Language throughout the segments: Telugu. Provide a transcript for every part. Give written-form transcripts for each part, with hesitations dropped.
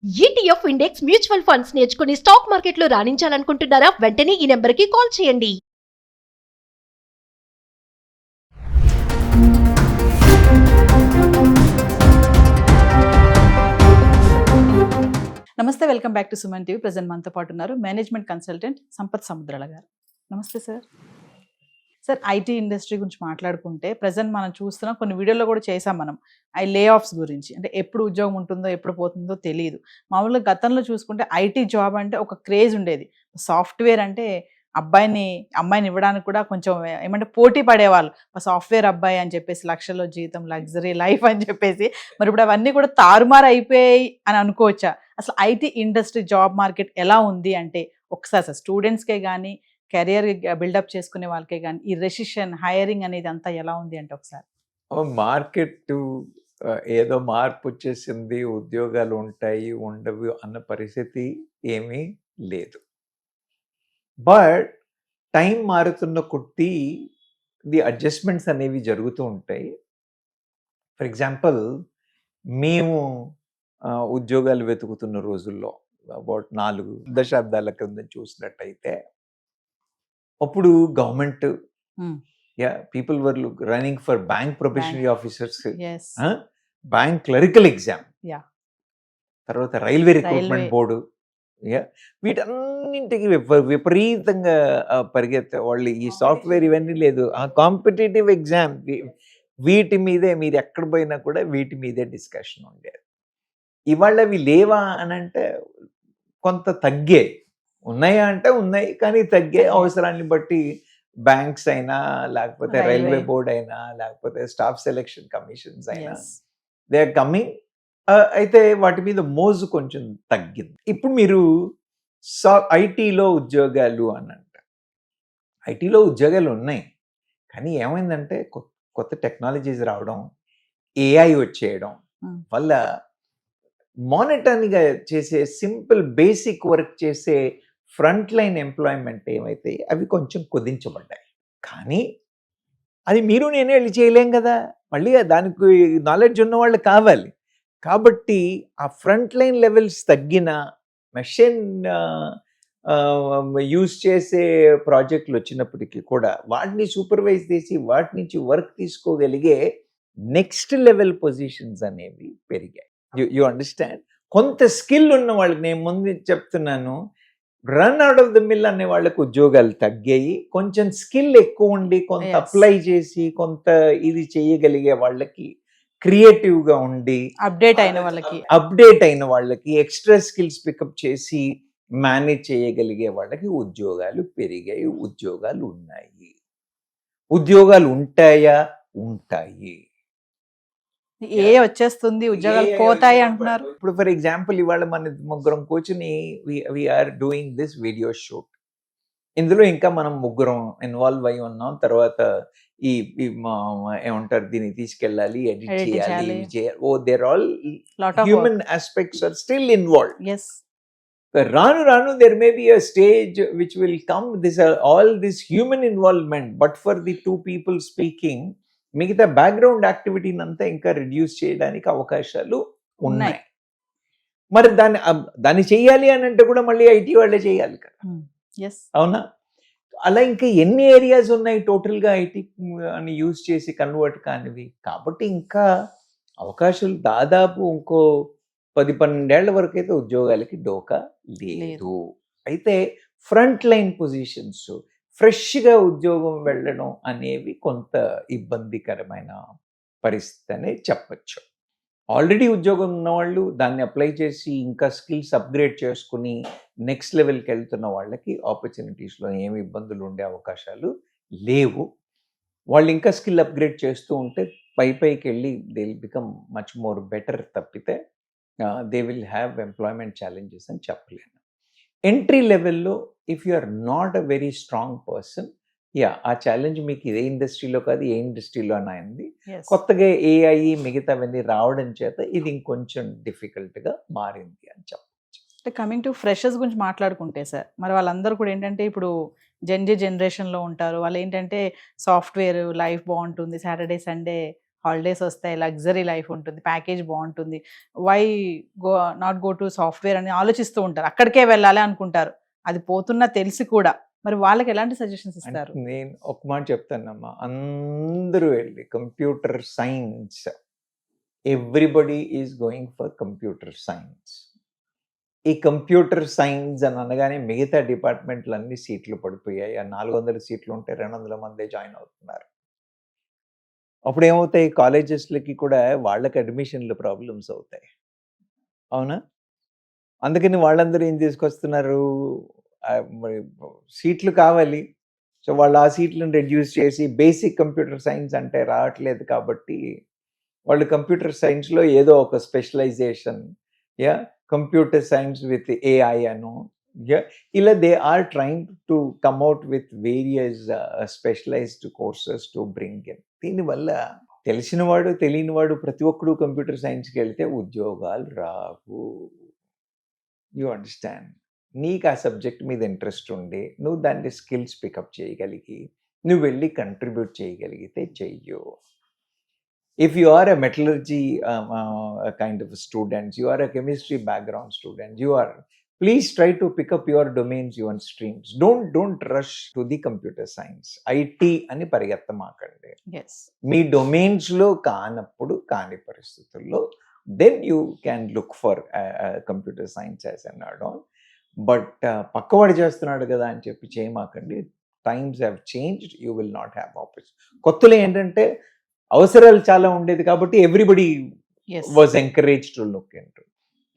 ఈటీఎఫ్ ఇండెక్స్ మ్యూచువల్ ఫండ్స్ నేర్చుకుని స్టాక్ మార్కెట్లో రాణించాలనుకుంటున్నారా? వెంటనే ఈ నెంబర్కి కాల్ చేయండి. నమస్తే, welcome back to Suman TV. Present మనతో పాటు ఉన్నారు మేనేజ్మెంట్ కన్సల్టెంట్ సంపత్ సముద్రాల గారు. నమస్తే సార్. సార్, ఐటీ ఇండస్ట్రీ గురించి మాట్లాడుకుంటే ప్రజెంట్ మనం చూస్తున్నాం, కొన్ని వీడియోలో కూడా చేసాం మనం, లే ఆఫ్స్ గురించి. అంటే ఎప్పుడు ఉద్యోగం ఉంటుందో ఎప్పుడు పోతుందో తెలియదు. మామూలుగా గతంలో చూసుకుంటే ఐటీ జాబ్ అంటే ఒక క్రేజ్ ఉండేది. సాఫ్ట్వేర్ అంటే అమ్మాయిని ఇవ్వడానికి కూడా కొంచెం ఏమంటే పోటీ పడేవాళ్ళు. సాఫ్ట్వేర్ అబ్బాయి అని చెప్పేసి లక్షల్లో జీతం, లగ్జరీ లైఫ్ అని చెప్పేసి. మరి ఇప్పుడు అవన్నీ కూడా తారుమారు అయిపోయాయి అని అనుకోవచ్చా? అసలు ఐటీ ఇండస్ట్రీ జాబ్ మార్కెట్ ఎలా ఉంది అంటే ఒకసారి సార్ స్టూడెంట్స్కే కానీ కెరియర్ బిల్డప్ చేసుకునే వాళ్ళకే కానీ ఈ రెసిషన్ హైరింగ్ అనేది అంతా ఎలా ఉంది అంటే ఒకసారి. మార్కెట్ ఏదో మార్పు వచ్చేసింది, ఉద్యోగాలు ఉంటాయి ఉండవు అన్న పరిస్థితి ఏమీ లేదు. బట్ టైం మారుతున్న కొద్దీ ది అడ్జస్ట్మెంట్స్ అనేవి జరుగుతూ ఉంటాయి. ఫర్ ఎగ్జాంపుల్, మేము ఉద్యోగాలు వెతుకుతున్న రోజుల్లో అబౌట్ 4 దశాబ్దాల క్రింద చూసినట్టయితే అప్పుడు government people were running for bank probationary officers, bank clerical exam, తర్వాత రైల్వే రిక్రూట్మెంట్ బోర్డు, వీటన్నింటికి విపరీతంగా పరిగెత్తే వాళ్ళు. ఈ సాఫ్ట్వేర్ ఇవన్నీ లేదు, ఆ కాంపిటేటివ్ ఎగ్జామ్, వీటి మీదే మీరు ఎక్కడ పోయినా కూడా వీటి మీదే డిస్కషన్ ఉండేది. ఇవాళ అవి లేవా అని అంటే కొంత తగ్గే, ఉన్నాయా అంటే ఉన్నాయి, కానీ తగ్గే. అవసరాన్ని బట్టి బ్యాంక్స్ అయినా, లేకపోతే రైల్వే బోర్డ్ అయినా, లేకపోతే స్టాఫ్ సెలెక్షన్ కమిషన్స్ అయినా దే ఆర్ కమింగ్. అయితే వాటి మీద మోజు కొంచెం తగ్గింది. ఇప్పుడు మీరు ఐటీలో ఉద్యోగాలు అని అంటారు. ఐటీలో ఉద్యోగాలు ఉన్నాయి, కానీ ఏమైందంటే కొత్త టెక్నాలజీస్ రావడం, ఏఐ వచ్చేయడం వల్ల మానిటర్గా చేసే సింపుల్ బేసిక్ వర్క్ చేసే ఫ్రంట్ లైన్ ఎంప్లాయ్మెంట్ ఏమైతే అవి కొంచెం కుదించబడ్డాయి. కానీ అది మీరు నేనే వెళ్ళి చేయలేం కదా, మళ్ళీ దానికి నాలెడ్జ్ ఉన్న వాళ్ళు కావాలి. కాబట్టి ఆ ఫ్రంట్ లైన్ లెవెల్స్ తగ్గిన మెషిన్ యూజ్ చేసే ప్రాజెక్టులు వచ్చినప్పటికీ కూడా వాటిని సూపర్వైజ్ చేసి వాటి నుంచి వర్క్ తీసుకోగలిగే నెక్స్ట్ లెవెల్ పొజిషన్స్ అనేవి పెరిగాయి. You understand? కొంత స్కిల్ ఉన్న వాళ్ళకి, నేను ముందు చెప్తున్నాను, run out of the mill అనే వాళ్ళకి ఉద్యోగాలు తగ్గాయి. కొంచెం స్కిల్ ఎక్కువ ఉండి కొంత అప్లై చేసి కొంత ఇది చేయగలిగే వాళ్ళకి, క్రియేటివ్ గా ఉండి అప్డేట్ అయిన వాళ్ళకి ఎక్స్ట్రా స్కిల్స్ పికప్ చేసి మేనేజ్ చేయగలిగే వాళ్ళకి ఉద్యోగాలు పెరిగాయి, ఉద్యోగాలు ఉన్నాయి. ఉద్యోగాలు ఉంటాయా? ఉంటాయి. వచ్చేస్తుంది, ఉద్యోగాలు పోతాయి అంటున్నారు. ఇప్పుడు ఫర్ ఎగ్జాంపుల్, ఇవాళ మన ముగ్గురం కూర్చుని we are doing this video shoot. ఇందులో ఇంకా మనం ముగ్గురం ఇన్వాల్వ్ అయి ఉన్నాం. తర్వాత ఈ ఏమంటారు, దీన్ని తీసుకెళ్ళాలి, ఎడిట్ చేయాలి, there all human aspects are still involved. రాను రాను there may be a stage which will come, all this human involvement, but for the 2 people speaking, మిగతా బ్యాక్గ్రౌండ్ యాక్టివిటీని అంతా ఇంకా రిడ్యూస్ చేయడానికి అవకాశాలు ఉన్నాయి. మరి దాన్ని చెయ్యాలి అని అంటే కూడా మళ్ళీ ఐటీ వాళ్ళే చేయాలి కదా, అవునా? అలా ఇంకా ఎన్ని ఏరియాస్ ఉన్నాయి టోటల్గా ఐటీ అని యూజ్ చేసి కన్వర్ట్ కానివి. కాబట్టి ఇంకా అవకాశాలు దాదాపు ఇంకో 10-12 ఏళ్ల వరకు అయితే ఉద్యోగాలకి డోకా లేదు. అయితే ఫ్రంట్ లైన్ పొజిషన్స్, ఫ్రెష్గా ఉద్యోగం వెళ్ళడం అనేవి కొంత ఇబ్బందికరమైన పరిస్థితి అనే చెప్పచ్చు. ఆల్రెడీ ఉద్యోగం ఉన్నవాళ్ళు దాన్ని అప్లై చేసి ఇంకా స్కిల్స్ అప్గ్రేడ్ చేసుకుని నెక్స్ట్ లెవెల్కి వెళ్తున్న వాళ్ళకి ఆపర్చునిటీస్లో ఏమి ఇబ్బందులు ఉండే అవకాశాలు లేవు. వాళ్ళు ఇంకా స్కిల్ అప్గ్రేడ్ చేస్తూ ఉంటే పైకి వెళ్ళి they will become much more better. తప్పితే they will have employment challenges అని చెప్పలేను. ఎంట్రీ లెవెల్లో if you are not a very strong person, ఆ ఛాలెంజ్ మీకు ఇదే ఇండస్ట్రీలో కాదు, ఏ ఇండస్ట్రీలో అయినా అయింది. కొత్తగా ఏఐ మిగతావన్నీ రావడం చేత ఇది ఇంకొంచెం డిఫికల్ట్గా మారింది అని చెప్పచ్చు. అంటే కమింగ్ టు ఫ్రెషర్స్ గురించి మాట్లాడుకుంటే సార్, మరి వాళ్ళందరూ కూడా ఏంటంటే ఇప్పుడు జనరేషన్లో ఉంటారు. వాళ్ళు ఏంటంటే సాఫ్ట్వేర్ లైఫ్ బాగుంటుంది, సాటర్డే సండే హాలిడేస్ వస్తాయి, లగ్జరీ లైఫ్ ఉంటుంది, ప్యాకేజ్ బాగుంటుంది, why not go to software అని ఆలోచిస్తూ ఉంటారు, అక్కడికే వెళ్ళాలి అనుకుంటారు. అది పోతున్నా తెలిసి కూడా మరి వాళ్ళకి ఎలాంటి సజెషన్స్ ఇస్తారు? నేను ఒక మాట చెప్తానమ్మా, అందరూ వెళ్ళి computer science, everybody is going for computer science. ఈ కంప్యూటర్ సైన్స్ అని అనగానే మిగతా డిపార్ట్మెంట్లు అన్ని సీట్లు పడిపోయాయి. ఆ 400 సీట్లు ఉంటే 200 మందే జాయిన్ అవుతున్నారు. అప్పుడు ఏమవుతాయి, కాలేజెస్లకి కూడా వాళ్ళకి అడ్మిషన్లు ప్రాబ్లమ్స్ అవుతాయి, అవునా? అందుకని వాళ్ళందరూ ఏం తీసుకొస్తున్నారు, మరి సీట్లు కావాలి. సో వాళ్ళు ఆ సీట్లను రెడ్యూస్ చేసి బేసిక్ కంప్యూటర్ సైన్స్ అంటే రావట్లేదు కాబట్టి వాళ్ళు కంప్యూటర్ సైన్స్లో ఏదో ఒక specialisation, computer science with AI అను, ఇలా they are trying to come out with various specialised courses to bring in. దీనివల్ల తెలిసినవాడు తెలియనివాడు ప్రతి ఒక్కడు కంప్యూటర్ సైన్స్కి వెళ్తే ఉద్యోగాలు రావు. You understand? నీకు ఆ సబ్జెక్ట్ మీద ఇంట్రెస్ట్ ఉండి నువ్వు దాన్ని స్కిల్స్ పికప్ చేయగలిగి నువ్వు వెళ్ళి కంట్రిబ్యూట్ చేయగలిగితే చెయ్యు. If you are a metallurgy kind of a student, you are a chemistry background student, please try to pick up your domains, your streams. Don't rush to the computer science. IT అని పరిగెత్తమాకండి. Yes. మీ domains లో కానప్పుడు కాని పరిస్థితుల్లో then you can look for computer science as an add-on. But పక్కవాడు చేస్తున్నాడు కదా అని చెప్పి చేయమాకండి. Times have changed. You will not have opportunity. కొత్తలో ఏంటంటే అవసరాలు చాలా ఉండేది కాబట్టి everybody was encourage to look into.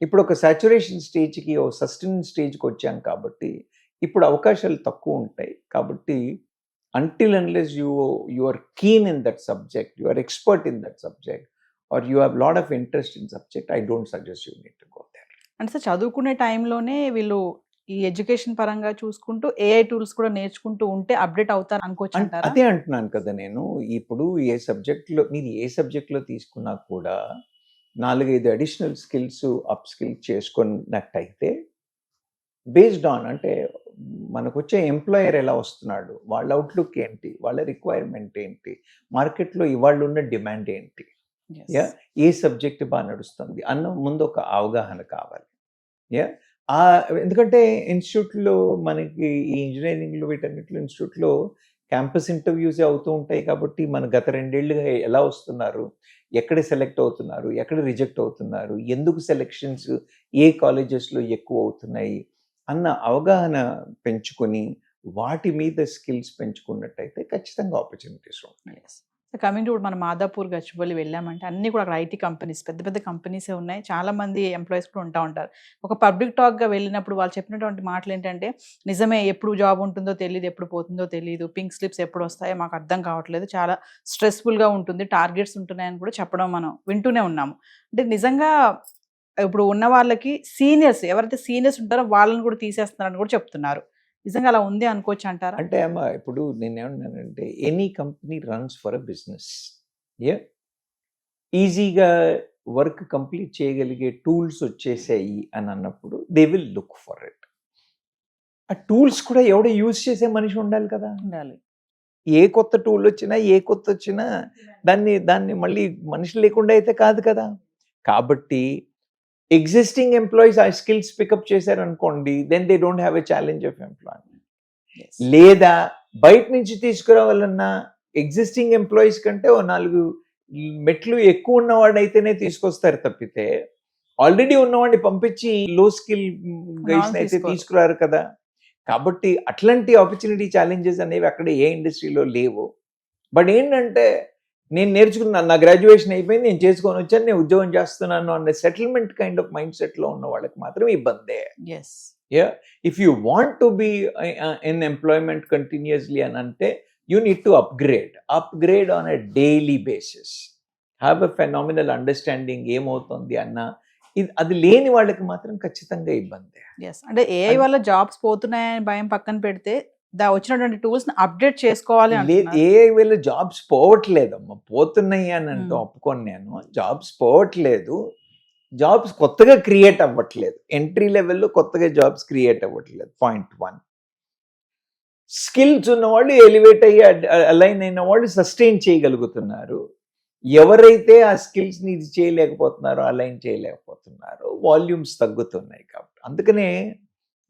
ఇప్పుడు ఒక సాచురేషన్ స్టేజ్కి, ఒక సస్టైన్ స్టేజ్కి వచ్చాం కాబట్టి ఇప్పుడు అవకాశాలు తక్కువ ఉంటాయి. కాబట్టి until unless you are keen in that subject, you are expert in that subject, or you have lot of interest in subject, I don't suggest you need to go there. అంటే సార్ చదువుకునే టైంలోనే వీళ్ళు ఈ ఎడ్యుకేషన్ పరంగా చూసుకుంటూ ఏఐ టూల్స్ కూడా నేర్చుకుంటూ ఉంటే అప్డేట్ అవుతారు అనుకోవచ్చు అంటారా? అదే అంటున్నాను కదా నేను. ఇప్పుడు ఏ సబ్జెక్ట్లో మీరు ఏ సబ్జెక్ట్లో తీసుకున్నా కూడా 4-5 అడిషనల్ స్కిల్స్ అప్ స్కిల్ చేసుకున్నట్టయితే బేస్డ్ ఆన్, అంటే మనకు వచ్చే ఎంప్లాయర్ ఎలా వస్తున్నాడు, వాళ్ళ అవుట్లుక్ ఏంటి, వాళ్ళ రిక్వైర్మెంట్ ఏంటి, మార్కెట్లో ఇవాళ ఉన్న డిమాండ్ ఏంటి, ఏ సబ్జెక్ట్ బాగా నడుస్తుంది అన్న ముందు ఒక అవగాహన కావాలి. ఎందుకంటే ఇన్స్టిట్యూట్లో మనకి ఈ ఇంజనీరింగ్లో వీటన్నిటిలో ఇన్స్టిట్యూట్లో క్యాంపస్ ఇంటర్వ్యూసే అవుతూ ఉంటాయి కాబట్టి మన గత 2 ఏళ్ళుగా ఎలా వస్తున్నారు, ఎక్కడ సెలెక్ట్ అవుతున్నారు, ఎక్కడ రిజెక్ట్ అవుతున్నారు, ఎందుకు సెలెక్షన్స్ ఏ కాలేజెస్లో ఎక్కువ అవుతున్నాయి అన్న అవగాహన పెంచుకొని వాటి మీద స్కిల్స్ పెంచుకున్నట్టయితే ఖచ్చితంగా ఆపర్చునిటీస్ ఉంటాయి. కమింగ్ టు మన మాదాపూర్ గచ్చిబౌలి వెళ్ళామంటే అన్ని కూడా అక్కడ ఐటీ కంపెనీస్, పెద్ద పెద్ద కంపెనీసే ఉన్నాయి, చాలా మంది ఎంప్లాయీస్ కూడా ఉంటారు. ఒక పబ్లిక్ టాక్గా వెళ్ళినప్పుడు వాళ్ళు చెప్పినటువంటి మాటలు ఏంటంటే, నిజమే, ఎప్పుడు జాబ్ ఉంటుందో తెలియదు, ఎప్పుడు పోతుందో తెలియదు, పింక్ స్లిప్స్ ఎప్పుడు వస్తాయో మాకు అర్థం కావట్లేదు, చాలా స్ట్రెస్ఫుల్గా ఉంటుంది, టార్గెట్స్ ఉంటున్నాయని కూడా చెప్పడం మనం వింటూనే ఉన్నాము. అంటే నిజంగా ఇప్పుడు ఉన్న వాళ్ళకి సీనియర్స్, ఎవరైతే సీనియర్స్ ఉంటారో వాళ్ళని కూడా తీసేస్తున్నారని కూడా చెప్తున్నారు. నిజంగా అలా ఉంది అనుకోవచ్చు అంటారా? అంటే అమ్మా, ఇప్పుడు నేనేమన్నానంటే any company runs for a business. ఈజీగా వర్క్ కంప్లీట్ చేయగలిగే టూల్స్ వచ్చేసాయి అని అన్నప్పుడు they will look for it. ఆ టూల్స్ కూడా ఎవడో యూజ్ చేసే మనిషి ఉండాలి కదా. ఉండాలి. ఏ కొత్త టూల్ వచ్చినా దాన్ని మళ్ళీ మనిషి లేకుండా అయితే కాదు కదా. కాబట్టి ఎగ్జిస్టింగ్ ఎంప్లాయీస్ ఆ స్కిల్స్ పికప్ చేశారనుకోండి, then they don't have a challenge of employment. లేదా బయట నుంచి తీసుకురావాలన్నా ఎగ్జిస్టింగ్ ఎంప్లాయీస్ కంటే 4 మెట్లు ఎక్కువ ఉన్నవాడైతేనే తీసుకొస్తారు తప్పితే ఆల్రెడీ ఉన్నవాడిని పంపించి లో స్కిల్ గైస్ అయితే తీసుకురారు కదా. కాబట్టి అట్లాంటి ఆపర్చునిటీ ఛాలెంజెస్ అనేవి అక్కడ ఏ ఇండస్ట్రీలో లేవు. బట్ ఏంటంటే నేను నేర్చుకున్నాను, నా గ్రాడ్యుయేషన్ అయిపోయింది, నేను చేసుకొని వచ్చాను, నేను ఉద్యోగం చేస్తున్నాను అనే సెటిల్మెంట్ కైండ్ ఆఫ్ మైండ్ సెట్లో ఉన్న వాళ్ళకి మాత్రం ఇబ్బందే. If you want to be in employment continuously అని అంటే you need to upgrade on a daily basis, have a phenomenal understanding ఏమవుతుంది అన్న అది లేని వాళ్ళకి మాత్రం ఖచ్చితంగా ఇబ్బందే. అంటే ఏఐ వల్ల జాబ్స్ పోతున్నాయని భయం పక్కన పెడితే వచ్చినటువంటి టూల్స్ అప్డేట్ చేసుకోవాలి. ఏఐ వల్ల జాబ్స్ పోవట్లేదమ్మా, పోతున్నాయి అని అంటే ఒప్పుకొని నేను. జాబ్స్ పోవట్లేదు, జాబ్స్ కొత్తగా క్రియేట్ అవ్వట్లేదు, ఎంట్రీ లెవెల్లో కొత్తగా జాబ్స్ క్రియేట్ అవ్వట్లేదు. పాయింట్ 1. స్కిల్స్ ఉన్నవాళ్ళు ఎలివేట్ అయ్యి అలైన్ అయిన వాళ్ళు సస్టైన్ చేయగలుగుతున్నారు. ఎవరైతే ఆ స్కిల్స్ని ఇది చేయలేకపోతున్నారో, అలైన్ చేయలేకపోతున్నారో, వాల్యూమ్స్ తగ్గుతున్నాయి. కాబట్టి అందుకనే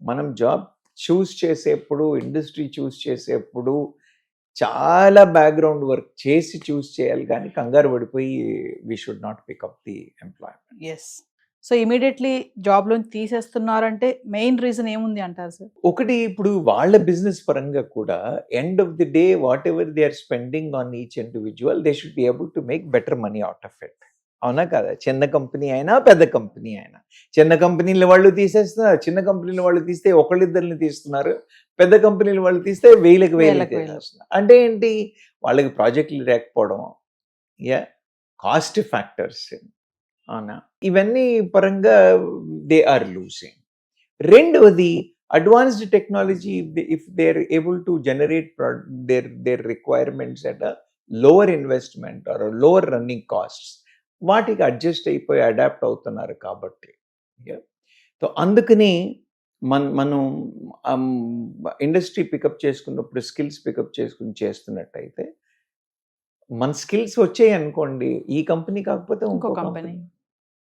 మనం జాబ్ చూస్ చేసేప్పుడు, ఇండస్ట్రీ చూస్ చేసేప్పుడు చాలా బ్యాక్గ్రౌండ్ వర్క్ చేసి చూస్ చేయాలి, కానీ కంగారు పడిపోయి we should not pick up the employment. Yes. So immediately జాబ్లో తీసేస్తున్నారంటే మెయిన్ రీజన్ ఏముంది అంటారు సార్? ఒకటి, ఇప్పుడు వాళ్ళ బిజినెస్ పరంగా కూడా end of the day whatever they are spending on each individual, they should be able to make better money out of it. అవునా కదా? చిన్న కంపెనీ అయినా పెద్ద కంపెనీ అయినా, చిన్న కంపెనీల వాళ్ళు తీసేస్తున్నారు, చిన్న కంపెనీల వాళ్ళు తీస్తే ఒకళ్ళిద్దరిని తీస్తున్నారు, పెద్ద కంపెనీల వాళ్ళు తీస్తే వేలకు తీసేస్తున్నారు. అంటే ఏంటి? వాళ్ళకి ప్రాజెక్టులు లేకపోవడం, కాస్ట్ ఫ్యాక్టర్స్, అవునా, ఇవన్నీ పరంగా దే ఆర్ లూజింగ్. రెండవది, advanced technology, if they are able to generate their requirements at a lower investment or lower running costs, వాటికి అడ్జస్ట్ అయిపోయి అడాప్ట్ అవుతున్నారు. కాబట్టి సో అందుకని మనం ఇండస్ట్రీ పికప్ చేసుకున్నప్పుడు స్కిల్స్ పికప్ చేసుకుని చేస్తున్నట్టయితే, మన స్కిల్స్ వచ్చాయి అనుకోండి, ఈ కంపెనీ కాకపోతే ఇంకో కంపెనీ,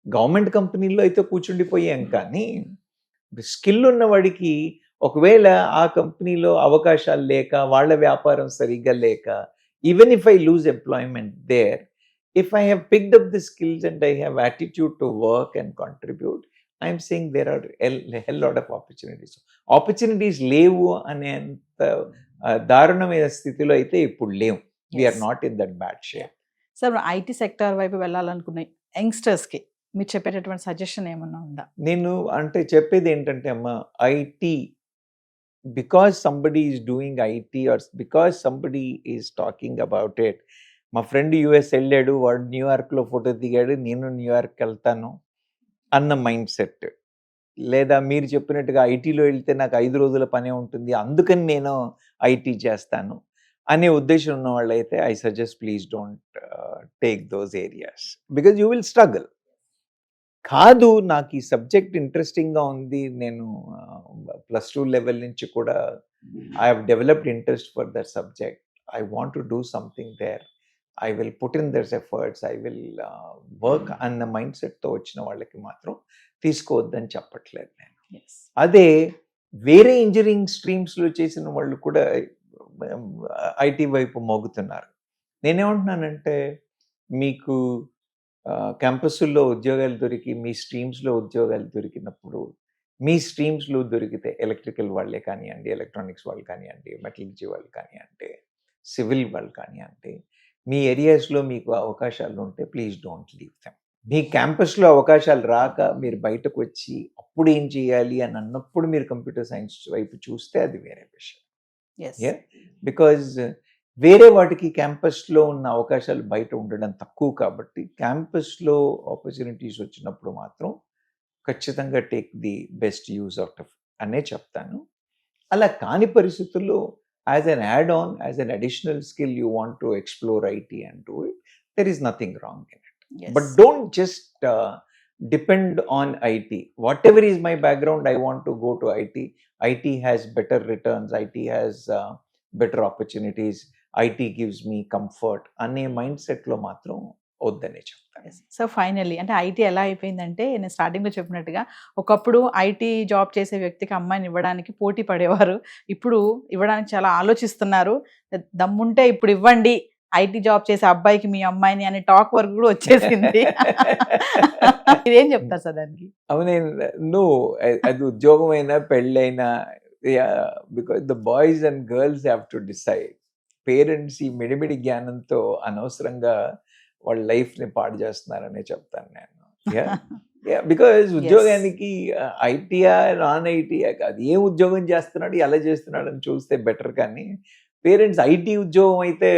గవర్నమెంట్ కంపెనీలో అయితే కూర్చుండిపోయాం. కానీ స్కిల్ ఉన్నవాడికి ఒకవేళ ఆ కంపెనీలో అవకాశాలు లేక, వాళ్ళ వ్యాపారం సరిగ్గా లేక, even if I lose employment there, if I have picked up the skills and I have attitude to work and contribute, I am saying there are a hell lot of opportunities. Opportunities లేవు అనేంత దారుణమైన స్థితిలో అయితే ఇప్పుడు లేవు. We are not in that bad shape. Sir, IT sector వైపు వెళ్ళాలనుకునే యంగ్స్టర్స్కి మీరు చెప్పేటటువంటి సజెషన్ ఏమన్నా ఉందా? నేను అంటే చెప్పేది ఏంటంటే అమ్మా, IT, because somebody is doing IT or because somebody is talking about it, మా ఫ్రెండ్ యూఎస్ వెళ్ళాడు, వాడు న్యూయార్క్లో ఫోటో దిగాడు, నేను న్యూయార్క్ వెళ్తాను అన్న మైండ్ సెట్, లేదా మీరు చెప్పినట్టుగా ఐటీలో వెళ్తే నాకు 5 రోజుల పనే ఉంటుంది, అందుకని నేను ఐటీ చేస్తాను అనే ఉద్దేశం ఉన్న వాళ్ళైతే I suggest please don't take those areas, because you will struggle. కాదు, నాకు ఈ సబ్జెక్ట్ ఇంట్రెస్టింగ్గా ఉంది, నేను +2 లెవెల్ నుంచి కూడా I have developed interest for that subject, I want to do something there, I will put in theirs efforts, I will work అన్న మైండ్ సెట్తో వచ్చిన వాళ్ళకి మాత్రం తీసుకోవద్దని చెప్పట్లేదు నేను. అదే వేరే ఇంజనీరింగ్ స్ట్రీమ్స్లో చేసిన వాళ్ళు కూడా ఐటీ వైపు మోగుతున్నారు. నేనేమంటున్నానంటే, మీకు క్యాంపస్లో ఉద్యోగాలు దొరికి, మీ స్ట్రీమ్స్లో ఉద్యోగాలు దొరికినప్పుడు, మీ స్ట్రీమ్స్లో దొరికితే ఎలక్ట్రికల్ వాళ్ళే కానివ్వండి, ఎలక్ట్రానిక్స్ వాళ్ళు కానివ్వండి, మెటలర్జీ వాళ్ళు కానివ్వండి, సివిల్ వాళ్ళు కానివ్వండి, మీ ఏరియాస్లో మీకు అవకాశాలు ఉంటే ప్లీజ్ డోంట్ లీవ్ దెమ్. మీ క్యాంపస్లో అవకాశాలు రాక మీరు బయటకు వచ్చి అప్పుడు ఏం చేయాలి అని అన్నప్పుడు మీరు కంప్యూటర్ సైన్స్ వైపు చూస్తే అది వేరే విషయం. బికాజ్ వేరే వాటికి క్యాంపస్లో ఉన్న అవకాశాలు బయట ఉండడం తక్కువ. కాబట్టి క్యాంపస్లో ఆపర్చునిటీస్ వచ్చినప్పుడు మాత్రం ఖచ్చితంగా take the best use out of అనే చెప్తాను. అలా కాని పరిస్థితుల్లో as an add-on, as an additional skill you want to explore IT and do it, there is nothing wrong in it. Yes. But don't just depend on IT. Whatever is my background, I want to go to IT. IT has better returns, IT has better opportunities, IT gives me comfort అనే మైండ్ సెట్లో మాత్రం వద్దనే చెప్తాను. సో ఫైనల్లీ, అంటే ఐటీ ఎలా అయిపోయిందంటే, నేను స్టార్టింగ్లో చెప్పినట్టుగా ఒకప్పుడు ఐటీ జాబ్ చేసే వ్యక్తికి అమ్మాయిని ఇవ్వడానికి పోటీ పడేవారు, ఇప్పుడు ఇవ్వడానికి చాలా ఆలోచిస్తున్నారు. దమ్ముంటే ఇప్పుడు ఇవ్వండి ఐటీ జాబ్ చేసే అబ్బాయికి మీ అమ్మాయిని అనే టాక్ వరకు కూడా వచ్చేసింది. ఇదేం చెప్తారు సార్ దానికి? అవునే, నువ్వు అది ఉద్యోగమైనా పెళ్ళైనా, because the boys and girls have to decide. Parents ఈ మిడిమిడి జ్ఞానంతో అనవసరంగా వాళ్ళ లైఫ్ని పాడు చేస్తున్నారనే చెప్తాను నేను. బికాజ్ ఉద్యోగానికి ఐటీయా నాన్ ఐటీయా కాదు, ఏ ఉద్యోగం చేస్తున్నాడు, ఎలా చేస్తున్నాడు అని చూస్తే బెటర్. కానీ పేరెంట్స్ ఐటీ ఉద్యోగం అయితే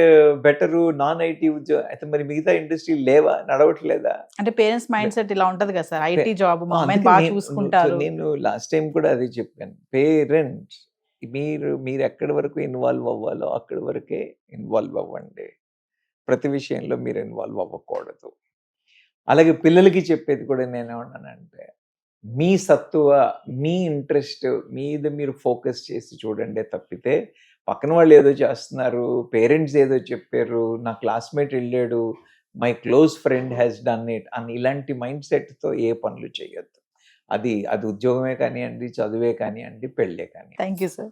బెటరు, నాన్ ఐటీ ఉద్యోగం అయితే మరి మిగతా ఇండస్ట్రీ లేవా, నడవట్లేదా? అంటే పేరెంట్స్ మైండ్ సెట్ ఇలా ఉంటది కదా సార్, ఐటీ జాబ్ మా అమ్మాయిని బాగా చూసుకుంటారు. నేను లాస్ట్ టైం కూడా అదే చెప్పాను, పేరెంట్స్ మీరు ఎక్కడి వరకు ఇన్వాల్వ్ అవ్వాలో అక్కడి వరకే ఇన్వాల్వ్ అవ్వండి, ప్రతి విషయంలో మీరు ఇన్వాల్వ్ అవ్వకూడదు. అలాగే పిల్లలకి చెప్పేది కూడా నేనేమన్నానంటే, మీ సత్తువ, మీ ఇంట్రెస్ట్ మీద మీరు ఫోకస్ చేసి చూడండి తప్పితే, పక్కన వాళ్ళు ఏదో చేస్తున్నారు, పేరెంట్స్ ఏదో చెప్పారు, నా క్లాస్మేట్ వెళ్ళాడు, my close friend has done it అని ఇలాంటి మైండ్ సెట్తో ఏ పనులు చేయొద్దు. అది ఉద్యోగమే కానివ్వండి, చదువే కానివ్వండి, పెళ్ళే కానివ్వండి. Thank you sir.